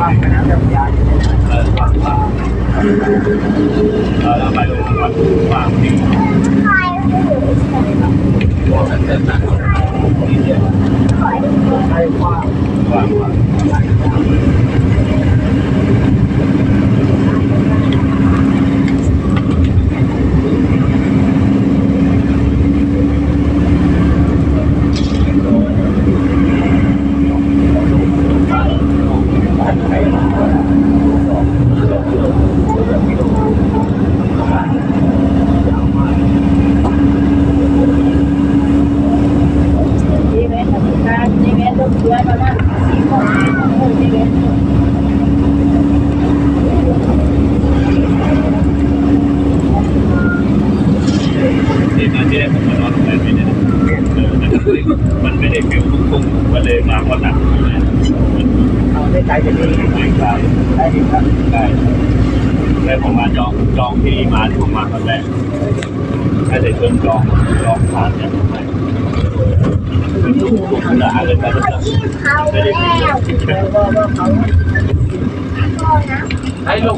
ว่างนะแบบยาว่างเราไปลงวันว่างที่ใช้ว่างว่างมันไม่ได้ฟิวพุ่งมันเลยมาก็หนักเอาได้ใจจะดีได้ดีครับได้แล้วผมมาจองที่มาที่ผมมาตอนแรกให้ได้ชวนจองผ่านเนี่ยมันถูกขนาดเลยนะไม่ได้ว่าเขาให้ลง